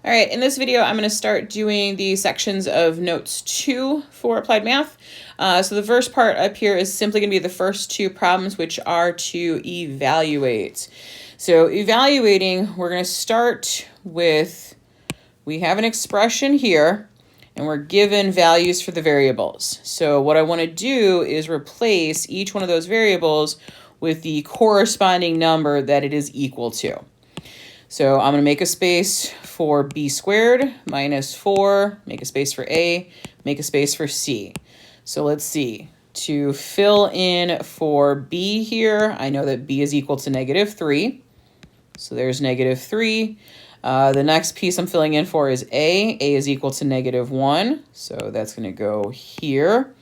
All right, in this video, I'm going to start doing the sections of notes 2 for applied math. So the first part up here is simply going to be the first two problems, which are to evaluate. So evaluating, we're going to start with, we have an expression here, and we're given values for the variables. So what I want to do is replace each one of those variables with the corresponding number that it is equal to. So I'm going to make a space for b squared minus 4, make a space for a, make a space for c. So let's see. To fill in for b here, I know that b is equal to -3. So there's -3. The next piece I'm filling in for is a. A is equal to -1. So that's going to go here.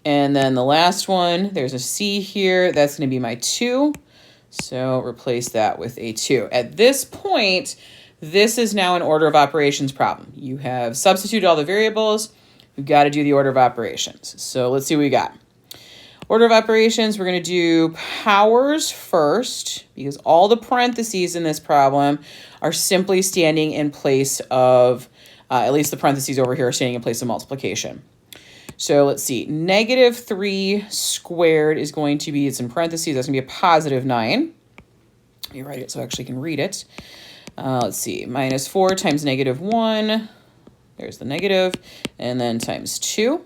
And then the last one, there's a c here. That's going to be my 2. So replace that with a 2. At this point, this is now an order of operations problem. You have substituted all the variables. You've got to do the order of operations. So let's see what we got. Order of operations, we're going to do powers first because all the parentheses in this problem are simply standing in place of, at least the parentheses over here are standing in place of multiplication. So let's see, -3 squared is going to be, it's in parentheses, that's going to be a +9. Let me write it so I actually can read it. Let's see, -4 times -1, there's the negative, and then times 2.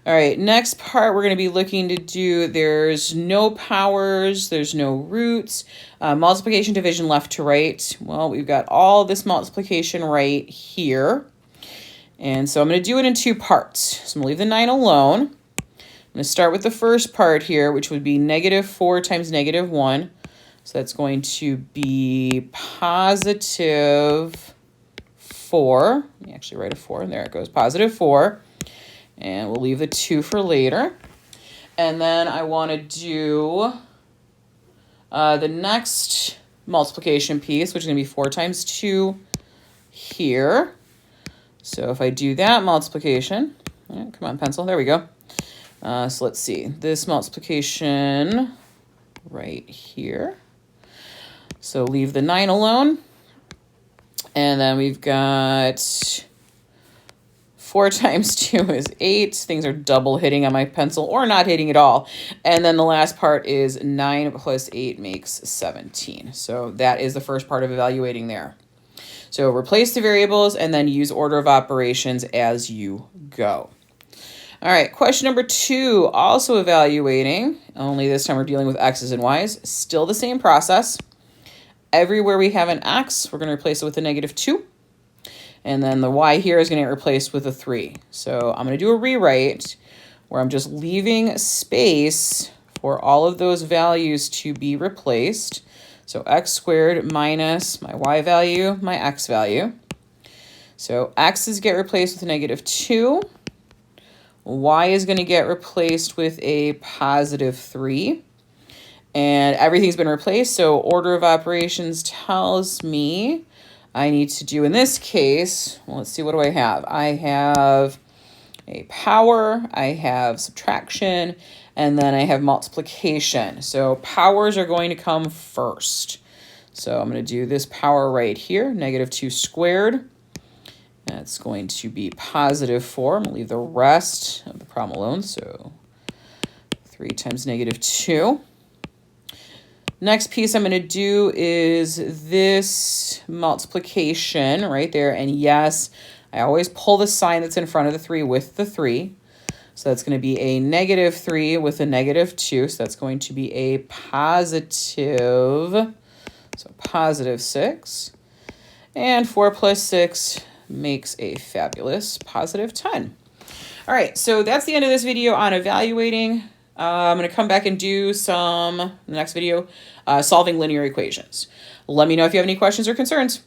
All right, next part we're going to be looking to do, there's no powers, there's no roots, multiplication, division left to right. Well, we've got all this multiplication right here. And so I'm going to do it in 2 parts. So I'm going to leave the 9 alone. I'm going to start with the first part here, which would be -4 times -1. So that's going to be +4. Let me actually write a 4. There it goes, +4. And we'll leave the 2 for later. And then I want to do the next multiplication piece, which is going to be 4 times 2 here. So if I do that multiplication, come on, pencil, there we go. So let's see, this multiplication right here. So leave the 9 alone. And then we've got 4 times 2 is 8. Things are double hitting on my pencil or not hitting at all. And then the last part is 9 plus 8 makes 17. So that is the first part of evaluating there. So replace the variables and then use order of operations as you go. All right, question number 2, also evaluating, only this time we're dealing with x's and y's. Still the same process. Everywhere we have an x, we're going to replace it with a -2. And then the y here is going to get replaced with a 3. So I'm going to do a rewrite where I'm just leaving space for all of those values to be replaced. So x squared minus my y value, my x value. So x's get replaced with a -2. Y is going to get replaced with a +3. And everything's been replaced. So order of operations tells me I need to do, in this case, well, let's see, what do I have? I have a power, I have subtraction, and then I have multiplication. So powers are going to come first. So I'm going to do this power right here, -2 squared. That's going to be +4. I'm going to leave the rest of the problem alone. So 3 times -2. Next piece I'm going to do is this multiplication right there. And yes, I always pull the sign that's in front of the 3 with the 3. So that's going to be a -3 with a -2. So that's going to be a positive, so +6. And 4 plus 6 makes a fabulous +10. All right, so that's the end of this video on evaluating. I'm going to come back and do some, in the next video, solving linear equations. Let me know if you have any questions or concerns.